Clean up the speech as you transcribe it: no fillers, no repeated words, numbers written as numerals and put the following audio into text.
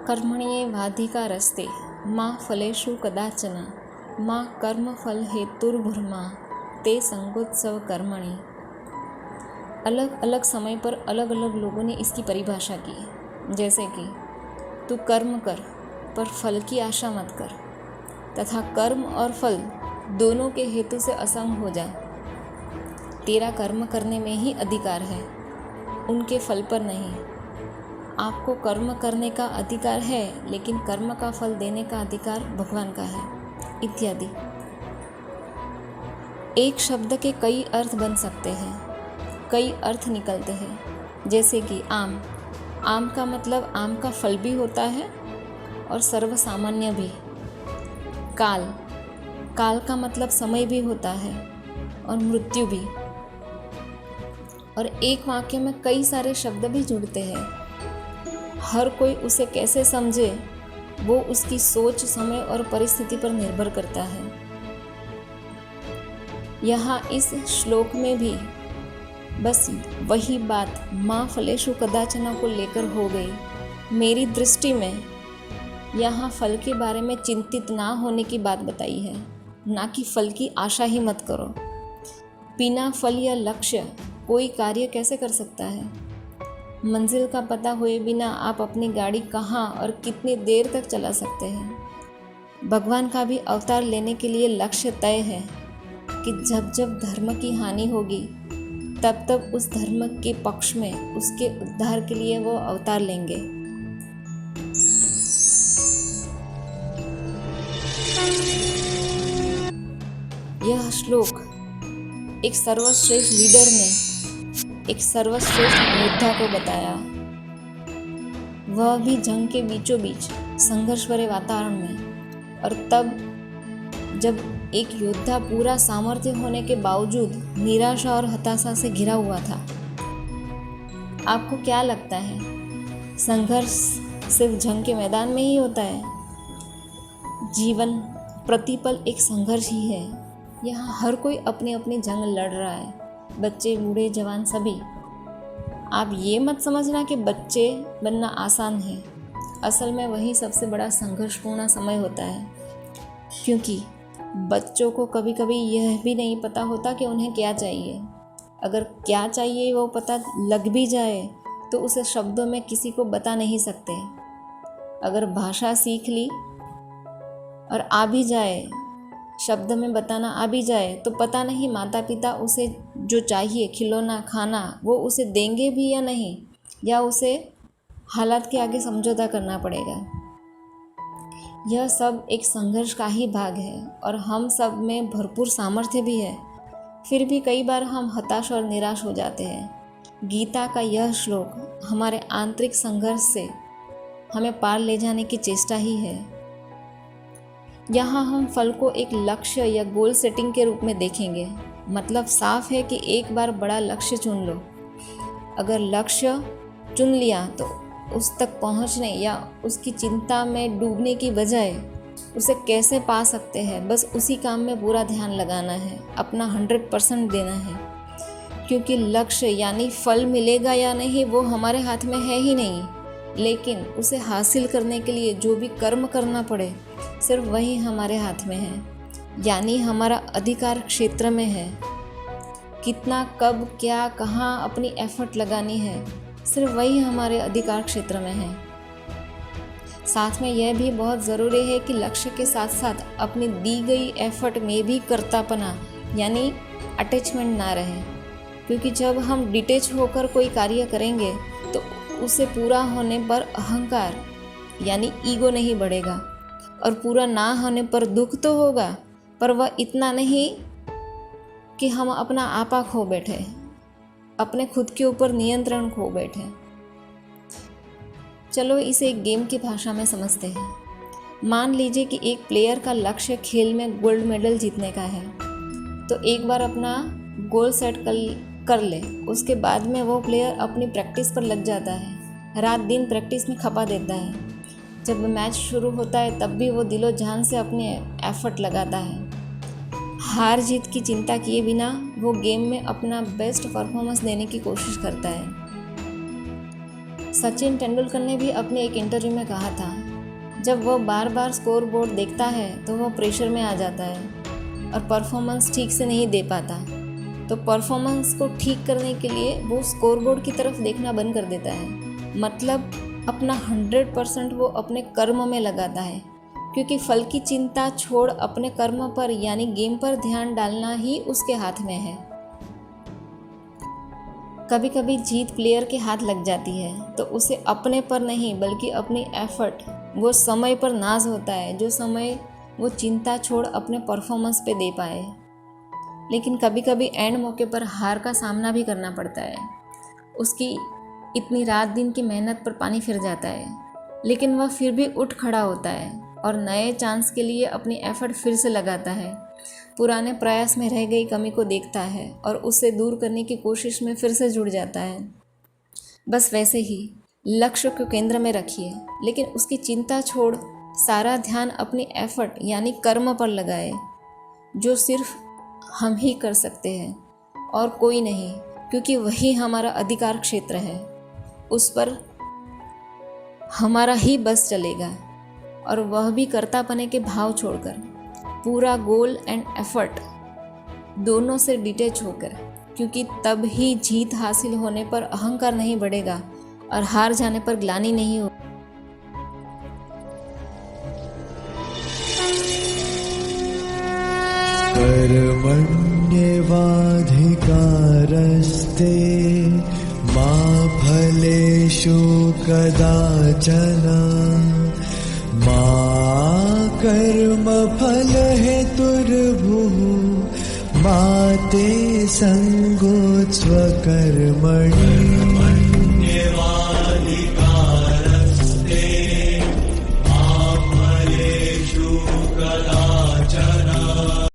कर्मण्येवाधिकारस्ते मा फलेषु कदाचन मा कर्मफल हेतुर्भुर्मा ते संगोत्सव कर्मणि। अलग अलग समय पर अलग अलग लोगों ने इसकी परिभाषा की, जैसे कि तू कर्म कर पर फल की आशा मत कर, तथा कर्म और फल दोनों के हेतु से असंग हो जा। तेरा कर्म करने में ही अधिकार है, उनके फल पर नहीं। आपको कर्म करने का अधिकार है, लेकिन कर्म का फल देने का अधिकार भगवान का है, इत्यादि। एक शब्द के कई अर्थ बन सकते हैं, कई अर्थ निकलते हैं, जैसे कि आम। आम का मतलब आम का फल भी होता है और सर्वसामान्य भी। काल, काल का मतलब समय भी होता है और मृत्यु भी। और एक वाक्य में कई सारे शब्द भी जुड़ते हैं। हर कोई उसे कैसे समझे वो उसकी सोच, समय और परिस्थिति पर निर्भर करता है। यहाँ इस श्लोक में भी बस वही बात माँ फलेषु कदाचन को लेकर हो गई। मेरी दृष्टि में यहाँ फल के बारे में चिंतित ना होने की बात बताई है, ना कि फल की आशा ही मत करो। बिना फल या लक्ष्य कोई कार्य कैसे कर सकता है? मंजिल का पता हुए बिना आप अपनी गाड़ी कहाँ और कितनी देर तक चला सकते हैं? भगवान का भी अवतार लेने के लिए लक्ष्य तय है कि जब जब धर्म की हानि होगी तब तब उस धर्म के पक्ष में, उसके उद्धार के लिए वो अवतार लेंगे। यह श्लोक एक सर्वश्रेष्ठ लीडर ने एक सर्वश्रेष्ठ योद्धा को बताया, वह भी जंग के बीचों बीच संघर्ष भरे वातावरण में। और तब जब एक योद्धा पूरा सामर्थ्य होने के बावजूद निराशा और हताशा से घिरा हुआ था। आपको क्या लगता है, संघर्ष सिर्फ जंग के मैदान में ही होता है? जीवन प्रतिपल एक संघर्ष ही है। यहाँ हर कोई अपनी अपनी जंग लड़ रहा है, बच्चे, बूढ़े, जवान, सभी। आप ये मत समझना कि बच्चे बनना आसान है। असल में वही सबसे बड़ा संघर्षपूर्ण समय होता है, क्योंकि बच्चों को कभी कभी यह भी नहीं पता होता कि उन्हें क्या चाहिए। अगर क्या चाहिए वो पता लग भी जाए तो उसे शब्दों में किसी को बता नहीं सकते। अगर भाषा सीख ली और आ भी जाए, शब्द में बताना आ भी जाए, तो पता नहीं माता पिता उसे जो चाहिए, खिलौना, खाना, वो उसे देंगे भी या नहीं, या उसे हालात के आगे समझौता करना पड़ेगा। यह सब एक संघर्ष का ही भाग है और हम सब में भरपूर सामर्थ्य भी है। फिर भी कई बार हम हताश और निराश हो जाते हैं। गीता का यह श्लोक हमारे आंतरिक संघर्ष से हमें पार ले जाने की चेष्टा ही है। यहाँ हम फल को एक लक्ष्य या गोल सेटिंग के रूप में देखेंगे। मतलब साफ है कि एक बार बड़ा लक्ष्य चुन लो। अगर लक्ष्य चुन लिया तो उस तक पहुँचने या उसकी चिंता में डूबने की बजाय उसे कैसे पा सकते हैं, बस उसी काम में पूरा ध्यान लगाना है, अपना 100% देना है। क्योंकि लक्ष्य यानी फल मिलेगा या नहीं वो हमारे हाथ में है ही नहीं, लेकिन उसे हासिल करने के लिए जो भी कर्म करना पड़े सिर्फ वही हमारे हाथ में है, यानी हमारा अधिकार क्षेत्र में है। कितना, कब, क्या, कहाँ अपनी एफर्ट लगानी है, सिर्फ वही हमारे अधिकार क्षेत्र में है। साथ में यह भी बहुत ज़रूरी है कि लक्ष्य के साथ साथ अपनी दी गई एफर्ट में भी कर्तापना यानी अटैचमेंट ना रहे। क्योंकि जब हम डिटेच होकर कोई कार्य करेंगे तो उसे पूरा होने पर अहंकार यानी ईगो नहीं बढ़ेगा, और पूरा ना होने पर दुख तो होगा, पर वह इतना नहीं कि हम अपना आपा खो बैठे, अपने खुद के ऊपर नियंत्रण खो बैठे। चलो इसे एक गेम की भाषा में समझते हैं। मान लीजिए कि एक प्लेयर का लक्ष्य खेल में गोल्ड मेडल जीतने का है, तो एक बार अपना गोल सेट कर ले। उसके बाद में वो प्लेयर अपनी प्रैक्टिस पर लग जाता है, रात दिन प्रैक्टिस में खपा देता है। जब मैच शुरू होता है तब भी वो दिलो जान से अपने एफर्ट लगाता है। हार जीत की चिंता किए बिना वो गेम में अपना बेस्ट परफॉर्मेंस देने की कोशिश करता है। सचिन तेंदुलकर ने भी अपने एक इंटरव्यू में कहा था, जब वह बार बार स्कोर बोर्ड देखता है तो वह प्रेशर में आ जाता है और परफॉर्मेंस ठीक से नहीं दे पाता। तो परफॉर्मेंस को ठीक करने के लिए वो स्कोर बोर्ड की तरफ देखना बंद कर देता है, मतलब अपना 100% वो अपने कर्म में लगाता है, क्योंकि फल की चिंता छोड़ अपने कर्म पर यानी गेम पर ध्यान डालना ही उसके हाथ में है। कभी कभी जीत प्लेयर के हाथ लग जाती है तो उसे अपने पर नहीं बल्कि अपनी एफर्ट, वो समय पर नाज होता है जो समय वो चिंता छोड़ अपने परफॉर्मेंस पे दे पाए। लेकिन कभी कभी एंड मौके पर हार का सामना भी करना पड़ता है। उसकी इतनी रात दिन की मेहनत पर पानी फिर जाता है, लेकिन वह फिर भी उठ खड़ा होता है और नए चांस के लिए अपनी एफर्ट फिर से लगाता है। पुराने प्रयास में रह गई कमी को देखता है और उसे दूर करने की कोशिश में फिर से जुड़ जाता है। बस वैसे ही लक्ष्य को केंद्र में रखिए, लेकिन उसकी चिंता छोड़ सारा ध्यान अपनी एफर्ट यानी कर्म पर लगाए, जो सिर्फ हम ही कर सकते हैं और कोई नहीं, क्योंकि वही हमारा अधिकार क्षेत्र है। उस पर हमारा ही बस चलेगा, और वह भी कर्तापने के भाव छोड़कर, पूरा गोल एंड एफर्ट दोनों से डिटैच होकर, क्योंकि तब ही जीत हासिल होने पर अहंकार नहीं बढ़ेगा और हार जाने पर ग्लानि नहीं होगी। कर्मण्येवाधिकारस्ते मा फलेषु कदाचन मा कर्मफलहेतुर्भुः मा ते संगोत्स्वकर्मणि।